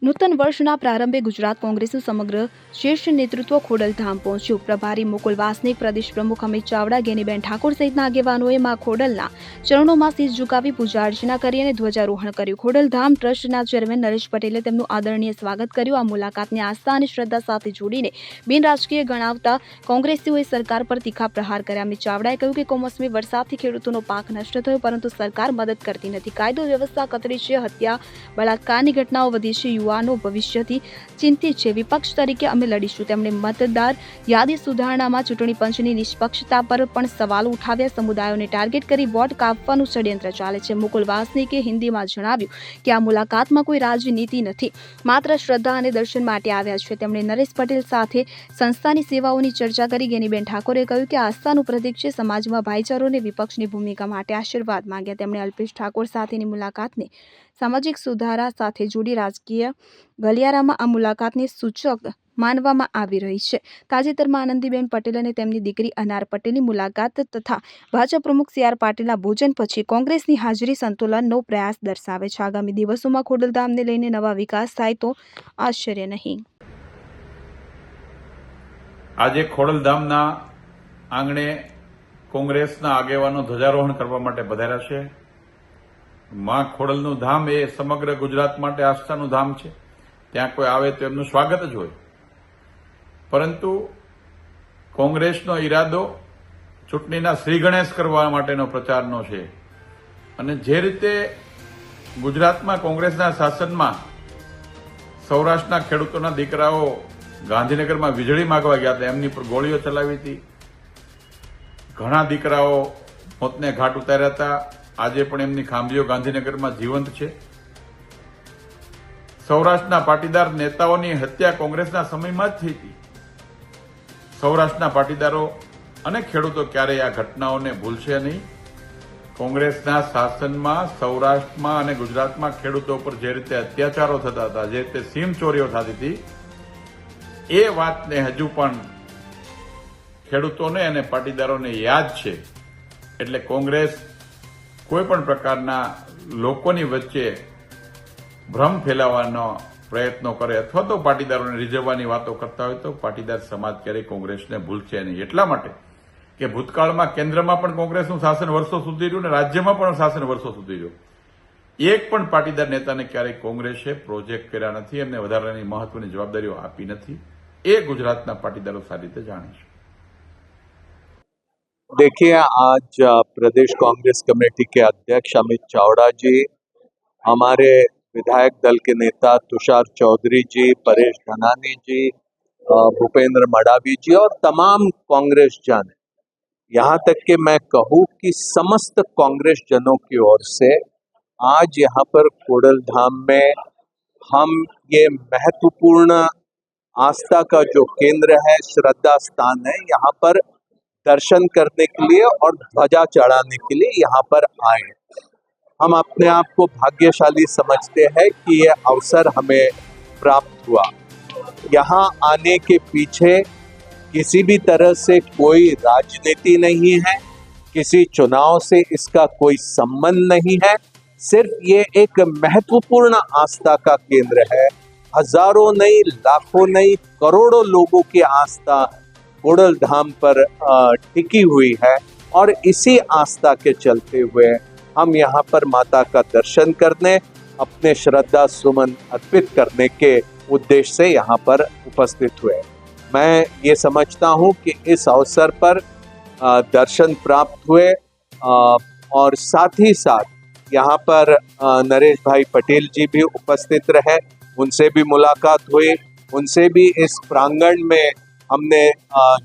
નૂતન વર્ષના પ્રારંભે ગુજરાત કોંગ્રેસનું સમગ્ર શીર્ષ નેતૃત્વ ખોડલધામ પહોંચ્યું. પ્રભારી મુકુલ વાસનિક, પ્રદેશ પ્રમુખ અમિત ચાવડા, ગેનીબેન ઠાકોર સહિતના આગેવાનોએ મા ખોડલના ચરણોમાં શીશ ઝુકાવી પૂજા અર્ચના કરી અને ધ્વજારોહણ કર્યું. ખોડલધામ ટ્રસ્ટના ચેરમેન નરેશ પટેલે તેમનું આદરણીય સ્વાગત કર્યું. આ મુલાકાતને આસ્થા અને શ્રદ્ધા સાથે જોડીને બિનરાજકીય ગણાવતા કોંગ્રેસીઓએ સરકાર પર તીખા પ્રહાર કર્યા. અમિત ચાવડાએ કહ્યું કે કમોસમી વરસાદથી ખેડૂતોનો પાક નષ્ટ થયો, પરંતુ સરકાર મદદ કરતી નથી. કાયદો વ્યવસ્થા કથળી છે, હત્યા બળાત્કારની ઘટનાઓ વધી છે, યુવાનો ભવિષ્યથી ચિંતિત છે. વિપક્ષ તરીકે અમે લડીશું. તેમણે મતદાર યાદી સુધારણામાં ચૂંટણી પંચની નિષ્પક્ષતા પર પણ સવાલ ઉઠાવ્યા. સમુદાયોને ટાર્ગેટ કરી વોટ કાપવાનું ષડયંત્ર ચાલે છે. મુકુલ વાસનિકે હિન્દીમાં જણાવ્યું કે આ મુલાકાતમાં કોઈ રાજનીતિ નથી, માત્ર શ્રદ્ધા અને દર્શન માટે આવ્યા છે. તેમણે નરેશ પટેલ સાથે સંસ્થાની સેવાઓની ચર્ચા કરી. ગેનીબેન ઠાકોરે કહ્યું કે આસ્થાનું પ્રતીક છે. સમાજમાં ભાઈચારો અને વિપક્ષની ભૂમિકા માટે આશીર્વાદ માંગ્યા. તેમણે અલ્પેશ ઠાકોર સાથેની મુલાકાતને સામાજિક સુધારા સાથે જોડી. રાજકીય ગલિયારામાં આ મુલાકાતની સૂચક માનવામાં આવી રહી છે. તાજેતરમાં આનંદીબેન પટેલ અને તેમની દીકરી અનાર પટેલની મુલાકાત તથા ભાજપ પ્રમુખ સી.આર. પાટીલના ભોજન પછી કોંગ્રેસની હાજરી સંતુલનનો પ્રયાસ દર્શાવે છે. આગામી દિવસોમાં ખોડલધામને લઈને નવા વિકાસ થાય તો આશ્ચર્ય નહીં. આજે ખોડલધામના આંગણે કોંગ્રેસના આગેવાનો ધ્વજારોહણ કરવા માટે પધાર્યા છે. માં ખોડલનું ધામ એ સમગ્ર ગુજરાત માટે આસ્થાનું ધામ છે. ત્યાં કોઈ આવે તો એમનું સ્વાગત જ હોય. પરંતુ કોંગ્રેસનો ઈરાદો ચૂંટણીના શ્રી ગણેશ કરવા માટેનો પ્રચારનો છે. અને જે રીતે ગુજરાતમાં કોંગ્રેસના શાસનમાં સૌરાષ્ટ્રના ખેડૂતોના દીકરાઓ ગાંધીનગરમાં વીજળી માગવા ગયા હતા, એમની પર ગોળીઓ ચલાવી હતી. ઘણા દીકરાઓ મોતને ઘાટ ઉતાર્યા હતા. આજે પણ એમની ખાંભીઓ ગાંધીનગરમાં જીવંત છે. સૌરાષ્ટ્રના પાટીદાર નેતાઓની હત્યા કોંગ્રેસના સમયમાં જ થઈ હતી. સૌરાષ્ટ્રના પાટીદારો અને ખેડૂતો ક્યારેય આ ઘટનાઓને ભૂલશે નહીં. કોંગ્રેસના શાસનમાં સૌરાષ્ટ્રમાં અને ગુજરાતમાં ખેડૂતો પર જે રીતે અત્યાચારો થતા હતા, જે રીતે સીમ ચોરીઓ થતી હતી, એ વાતને હજુ પણ ખેડૂતોને અને પાટીદારોને યાદ છે. એટલે કોંગ્રેસ કોઈ પણ પ્રકારના લોકોની વચ્ચે ભ્રમ ફેલાવવાનો પ્રયત્નો કરે અથવા તો પાટીદારોને રીઝવવાની વાતો કરતા હોય તો પાટીદાર સમાજ ક્યારેય કોંગ્રેસને ભૂલશે નહીં. એટલા માટે કે ભૂતકાળમાં કેન્દ્રમાં પણ કોંગ્રેસનું શાસન વર્ષો સુધી રહ્યું અને રાજ્યમાં પણ શાસન વર્ષો સુધી રહ્યું. એક પણ પાટીદાર નેતાને ક્યારેય કોંગ્રેસે પ્રોજેક્ટ કર્યા નથી, એમને વધારાની મહત્વની જવાબદારીઓ આપી નથી. એ ગુજરાતના પાટીદારો સારી રીતે જાણે છે. देखिए, आज प्रदेश कांग्रेस कमेटी के अध्यक्ष अमित चावड़ा जी, हमारे विधायक दल के नेता तुषार चौधरी जी, परेश धनानी जी, भूपेंद्र मडावी जी और तमाम कांग्रेस जन, यहाँ तक कि मैं कहूँ कि समस्त कांग्रेस जनों की ओर से आज यहाँ पर खोडलधाम में हम ये महत्वपूर्ण आस्था का जो केंद्र है, श्रद्धा स्थान है, यहाँ पर दर्शन करने के लिए और ध्वजा चढ़ाने के लिए यहाँ पर आए। हम अपने आप को भाग्यशाली समझते हैं कि ये अवसर हमें प्राप्त हुआ। यहाँ आने के पीछे किसी भी तरह से कोई राजनीति नहीं है, किसी चुनाव से इसका कोई संबंध नहीं है। सिर्फ ये एक महत्वपूर्ण आस्था का केंद्र है। हजारों नहीं, लाखों नहीं, करोड़ों लोगों की आस्था खोडलधाम पर टिकी हुई है और इसी आस्था के चलते हुए हम यहाँ पर माता का दर्शन करने, अपने श्रद्धा सुमन अर्पित करने के उद्देश्य से यहाँ पर उपस्थित हुए। मैं ये समझता हूँ कि इस अवसर पर दर्शन प्राप्त हुए और साथ ही साथ यहाँ पर नरेश भाई पटेल जी भी उपस्थित रहे, उनसे भी मुलाकात हुई। उनसे भी इस प्रांगण में हमने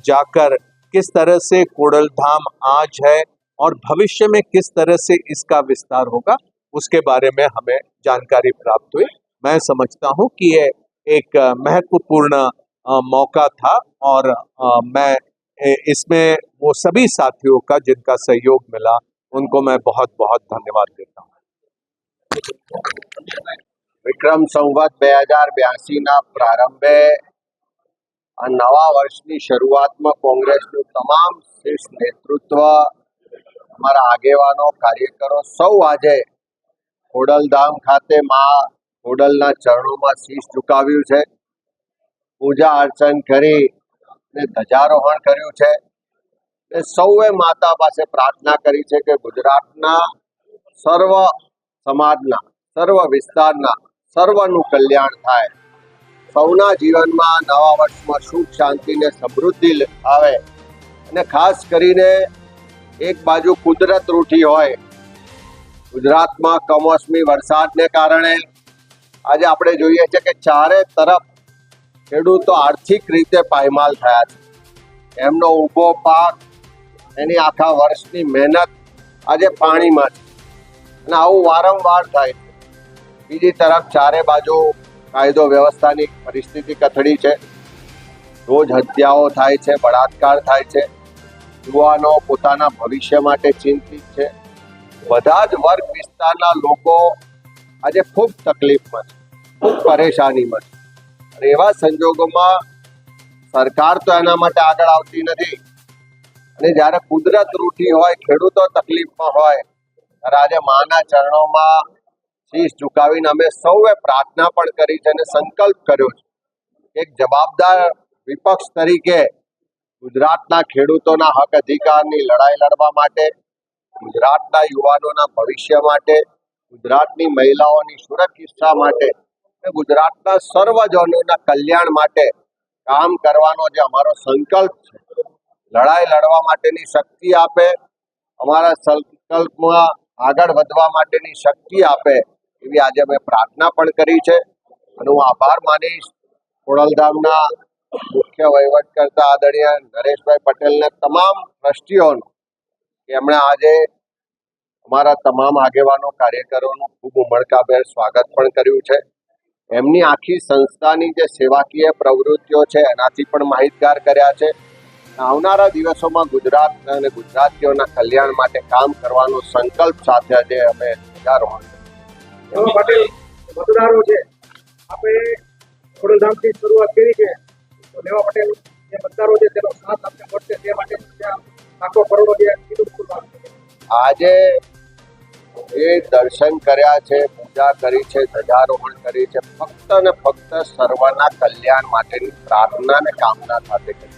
जाकर किस तरह से खोडलधाम आज है और भविष्य में किस तरह से इसका विस्तार होगा, उसके बारे में हमें जानकारी प्राप्त हुई। मैं समझता हूँ कि ये एक महत्वपूर्ण मौका था और मैं इसमें वो सभी साथियों का जिनका सहयोग मिला, उनको मैं बहुत बहुत धन्यवाद देता हूँ। વિક્રમ સંવત 2082 પ્રારંભે આ નવા વર્ષની શરૂઆતમાં કોંગ્રેસનું તમામ શીર્ષ નેતૃત્વ, અમારા આગેવાનો, કાર્યકરો સૌ આજે ખોડલધામ ખાતે મા ખોડલના ચરણોમાં શીશ ઝુકાવ્યું છે, પૂજા અર્ચન કરી ને ધ્વજારોહણ કર્યું છે. ને સૌએ માતા પાસે પ્રાર્થના કરી છે કે ગુજરાતના સર્વ સમાજના, સર્વ વિસ્તારના, સર્વનું કલ્યાણ થાય, સૌના જીવનમાં નવા વર્ષમાં સુખ શાંતિ ને સમૃદ્ધિ આવે. અને ખાસ કરીને એક બાજુ કુદરત રૂઠી હોય, ગુજરાતમાં કમોસમી વરસાદને કારણે આજે આપણે જોઈએ છે કે ચારે તરફ ખેડૂતો આર્થિક રીતે પાયમાલ થયા છે. એમનો ઊભો પાક, એની આખા વર્ષની મહેનત આજે પાણીમાં છે. અને આવું વારંવાર થાય છે. બીજી તરફ ચારે બાજુ કાયદો વ્યવસ્થાની પરિસ્થિતિ કથળી છે. રોજ હત્યાઓ થાય છે, બળાત્કાર થાય છે. યુવાનો પોતાના ભવિષ્ય માટે ચિંતિત છે. બધા જ વર્ગ વિસ્તારના લોકો આજે ખૂબ તકલીફમાં છે, ખૂબ પરેશાનીમાં છે. અને એવા સંજોગોમાં સરકાર તો એના માટે આગળ આવતી નથી. અને જ્યારે કુદરત રૂઠી હોય, ખેડૂતો તકલીફમાં હોય, ત્યારે આજે માના ચરણોમાં શીશ ઝુકાવીને અમે સૌએ પ્રાર્થના પણ કરી છે અને સંકલ્પ કર્યો છે. એક જવાબદાર વિપક્ષ તરીકે ગુજરાતના ખેડૂતોના હક અધિકારની લડાઈ લડવા માટે, ગુજરાતના યુવાનોના ભવિષ્ય માટે, ગુજરાતની મહિલાઓની સુરક્ષા માટે અને ગુજરાતના સર્વજનોના કલ્યાણ માટે કામ કરવાનો જે અમારો સંકલ્પ છે, લડાઈ લડવા માટેની શક્તિ આપે, અમારા સંકલ્પમાં આગળ વધવા માટેની શક્તિ આપે, એવી આજે અમે પ્રાર્થના પણ કરી છે. અને હું આભાર માનીશ ખોડલધામના મુખ્ય વહીવટકર્તા આદરણીય નરેશભાઈ પટેલને, તમામ ટ્રસ્ટીઓનો, કે એમણે આજે અમારા તમામ આગેવાનો કાર્યકરોનું ખૂબ ઉમળકાભેર સ્વાગત પણ કર્યું છે. એમની આખી સંસ્થાની જે સેવાકીય પ્રવૃત્તિઓ છે એનાથી પણ માહિતગાર કર્યા છે. આવનારા દિવસોમાં ગુજરાત અને ગુજરાતીઓના કલ્યાણ માટે કામ કરવાનો સંકલ્પ સાથે આજે અમે ધ્વજારોહણ કર્યું. પટેલ, મતદારો છે, આપણે ખોડલધામથી શરૂઆત કરી છે, તો લેવા પટેલ જે મતદારો છે તેનો સાથ આપણે મળશે તે માટે આખો કરોડો જે કીધું. આજે એ દર્શન કર્યા છે, પૂજા કરી છે, ધ્વજારોહણ કરી છે, ફક્ત ને ફક્ત સર્વના કલ્યાણ માટેની પ્રાર્થના ને કામના સાથે કરી.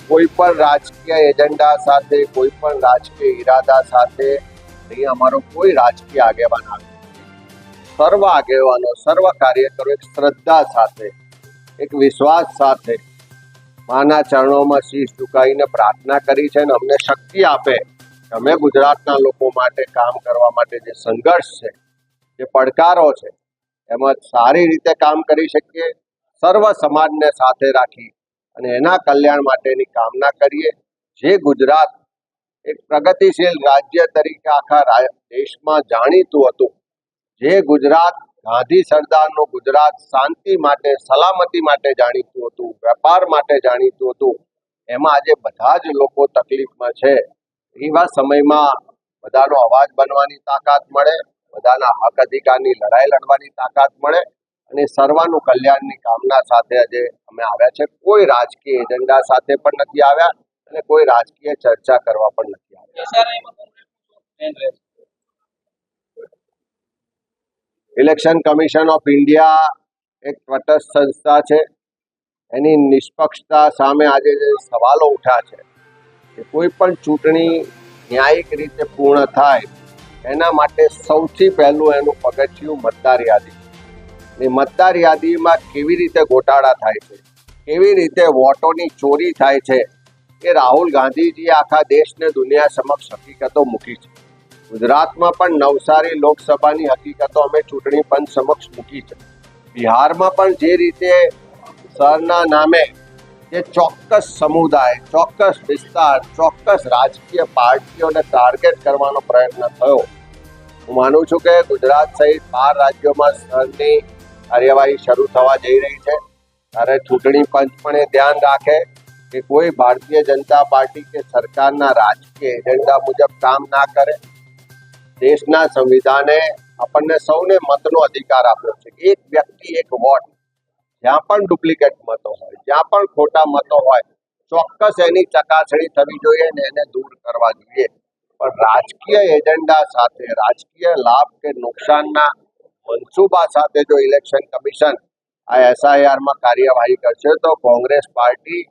કોઈ પણ રાજકીય એજન્ડા સાથે, કોઈ પણ રાજકીય ઈરાદા સાથે અહીં અમારો કોઈ રાજકીય આગેવાન આવે. સર્વ આગેવાનો, સર્વ કાર્યકરો એક શ્રદ્ધા સાથે, એક વિશ્વાસ સાથે માના ચરણોમાં શીશ ઝુકાવીને પ્રાર્થના કરી છે. અને અમને શક્તિ આપે કે અમે ગુજરાતના લોકો માટે કામ કરવા માટે જે સંઘર્ષ છે, જે પડકારો છે, એમાં સારી રીતે કામ કરી શકીએ, સર્વ સમાજને સાથે રાખી અને એના કલ્યાણ માટેની કામના કરીએ. જે ગુજરાત એક પ્રગતિશીલ રાજ્ય તરીકે આખા દેશમાં જાણીતું હતું, જે ગુજરાત ગાંધી સરદારનું ગુજરાત શાંતિ માટે, સલામતી માટે જાણીતું હતું, વેપાર માટે જાણીતું હતું, એમાં આજે બધા જ લોકો તકલીફમાં છે. એવા સમયમાં બધાનો અવાજ બનવાની તાકાત મળે, બધાના હક અધિકારની લડાઈ લડવાની તાકાત મળે અને સર્વનું કલ્યાણની કામના સાથે આજે અમે આવ્યા છે. કોઈ રાજકીય એજન્ડા સાથે પણ નથી આવ્યા અને કોઈ રાજકીય ચર્ચા કરવા પણ નથી આવ્યા. ઇલેક્શન કમિશન ઓફ ઇન્ડિયા એક તટસ્થ સંસ્થા છે. એની નિષ્પક્ષતા સામે આજે જે સવાલો ઉઠ્યા છે કે કોઈ પણ ચૂંટણી ન્યાયિક રીતે પૂર્ણ થાય એના માટે સૌથી પહેલું એનું પગથિયું મતદાર યાદી. એ મતદાર યાદીમાં કેવી રીતે ગોટાળા થાય છે, કેવી રીતે વોટોની ચોરી થાય છે, એ રાહુલ ગાંધીજીએ આખા દેશને દુનિયા સમક્ષ હકીકતો મૂકી છે. ગુજરાતમાં પણ નવસારી લોકસભાની હકીકતો અમે ચૂંટણી પંચ સમક્ષ મૂકી છે. બિહારમાં પણ જે રીતે શહેરના નામે જે ચોક્કસ સમુદાય, ચોક્કસ વિસ્તાર, ચોક્કસ રાજકીય પાર્ટીઓને ટાર્ગેટ કરવાનો પ્રયત્ન થયો, હું માનું છું કે ગુજરાત સહિત 12 રાજ્યોમાં શહેરની કાર્યવાહી શરૂ થવા જઈ રહી છે. ત્યારે ચૂંટણી પંચ પણ એ ધ્યાન રાખે કે કોઈ ભારતીય જનતા પાર્ટી કે સરકારના રાજકીય એજન્ડા મુજબ કામ ના કરે. દેશના સંવિધાને આપણને સૌને મતનો અધિકાર આપ્યો છે. એક વ્યક્તિ એક વોટ. જ્યાં પણ ડુપ્લિકેટ મતો હોય, જ્યાં પણ ખોટા મતો હોય, ચોક્કસ એની ચકાસણી થવી જોઈએ અને એને દૂર કરવા જોઈએ. પણ રાજકીય એજન્ડા સાથે, રાજકીય લાભ કે નુકસાનના મનસુબા સાથે જો ઇલેક્શન કમિશન આ એસઆઈઆરમાં કાર્યવાહી કરશે તો કોંગ્રેસ પાર્ટી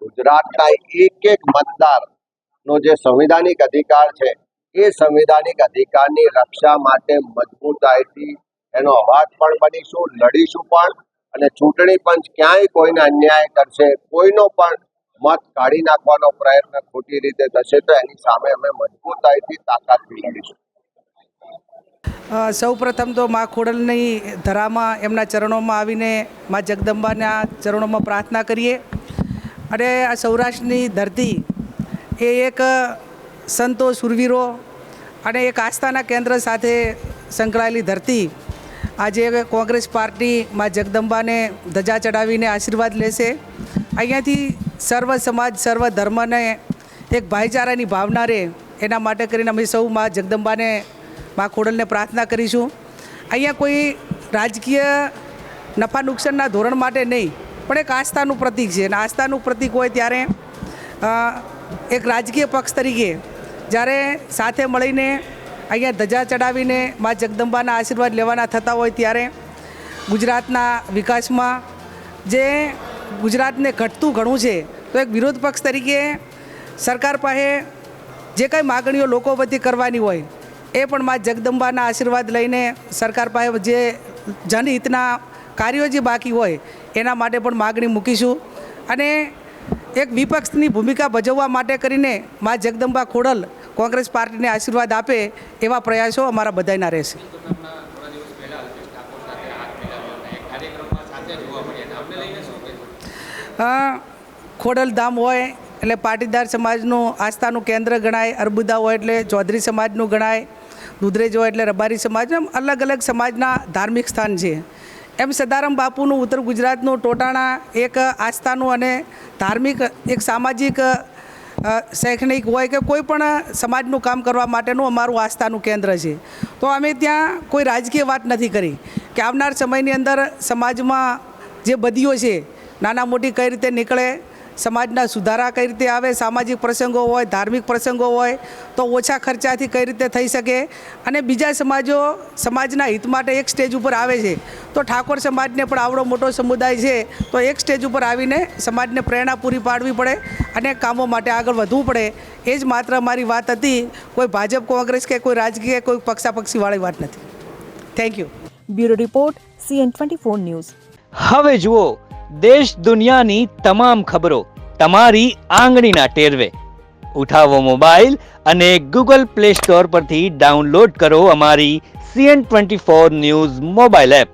ગુજરાતના એક મતદારનો જે સંવિધાનિક અધિકાર છે એ સંવિધાનિક અધિકારની રક્ષા માટે મજબૂતાઈથી એનો અવાજ પણ બનીશું, લડીશું પણ, અને ચૂંટણી પંચ ક્યાંય કોઈને અન્યાય કરશે, કોઈનો પણ મત કાઢી નાખવાનો પ્રયત્ન ખોટી રીતે થશે તો એની સામે અમે મજબૂતાઈથી તાકાતથી લડીશું. સૌ પ્રથમ તો મા ખોડલની ધરામાં એમના ચરણોમાં આવીને મા જગદંબાના ચરણોમાં પ્રાર્થના કરીએ. અને આ સૌરાષ્ટ્રની ધરતી એ એક સંતો, શૂરવીરો અને એક આસ્થાના કેન્દ્ર સાથે સંકળાયેલી ધરતી. આજે કોંગ્રેસ પાર્ટી મા જગદંબાને ધજા ચડાવીને આશીર્વાદ લેશે. અહીંયાથી સર્વ સમાજ, સર્વ ધર્મને એક ભાઈચારાની ભાવના રહે એના માટે કરીને અમે સૌ મા જગદંબાને, મા ખોડલને પ્રાર્થના કરીશું. અહીંયા કોઈ રાજકીય નફા નુકસાનના ધોરણ માટે નહીં, પણ એક આસ્થાનું પ્રતીક છે. અને આસ્થાનું પ્રતીક હોય ત્યારે એક રાજકીય પક્ષ તરીકે જ્યારે સાથે મળીને અહીંયા ધજા ચડાવીને મા જગદંબાના આશીર્વાદ લેવાના થતા હોય ત્યારે ગુજરાતના વિકાસમાં જે ગુજરાતને ઘટતું ઘણું છે તો એક વિરોધ પક્ષ તરીકે સરકાર પાસે જે કંઈ માગણીઓ લોકો વતી કરવાની હોય એ પણ મા જગદંબાના આશીર્વાદ લઈને સરકાર પાસે જે જનહિતના કાર્યો જે બાકી હોય એના માટે પણ માગણી મૂકીશું. અને એક વિપક્ષની ભૂમિકા ભજવવા માટે કરીને મા જગદંબા ખોડલ કોંગ્રેસ પાર્ટીને આશીર્વાદ આપે એવા પ્રયાસો અમારા બધાના રહેશે. ખોડલ ધામ હોય એટલે પાટીદાર સમાજનું આસ્થાનું કેન્દ્ર ગણાય, અર્બુદા હોય એટલે ચૌધરી સમાજનું ગણાય, દુધરેજ હોય એટલે રબારી સમાજ, એમ અલગ અલગ સમાજના ધાર્મિક સ્થાન છે. એમ સદારામ બાપુનું ઉત્તર ગુજરાતનું ટોટાણા એક આસ્થાનું અને ધાર્મિક, એક સામાજિક, શૈક્ષણિક હોય કે કોઈ પણ સમાજનું કામ કરવા માટેનું અમારું આસ્થાનું કેન્દ્ર છે. તો અમે ત્યાં કોઈ રાજકીય વાત નથી કરી કે આવનાર સમયની અંદર સમાજમાં જે બદીઓ છે નાના મોટી કઈ રીતે નીકળે, સમાજના સુધારા કઈ રીતે આવે, સામાજિક પ્રસંગો હોય, ધાર્મિક પ્રસંગો હોય તો ઓછા ખર્ચાથી કઈ રીતે થઈ શકે, અને બીજા સમાજો સમાજના હિત માટે એક સ્ટેજ ઉપર આવે છે તો ઠાકોર સમાજને પણ આવડો મોટો સમુદાય છે તો એક સ્ટેજ ઉપર આવીને સમાજને પ્રેરણા પૂરી પાડવી પડે અને કામો માટે આગળ વધવું પડે. એ જ માત્ર મારી વાત હતી. કોઈ ભાજપ, કોંગ્રેસ કે કોઈ રાજકીય, કોઈ પક્ષાપક્ષીવાળી વાત નથી. Thank you. Bureau report, CN24 news. હવે જુઓ દેશ દુનિયાની તમામ ખબરો તમારી આંગળીના ટેરવે. ઉઠાવો મોબાઈલ અને Google Play Store પરથી ડાઉનલોડ કરો અમારી CN24 ન્યૂઝ મોબાઈલ એપ.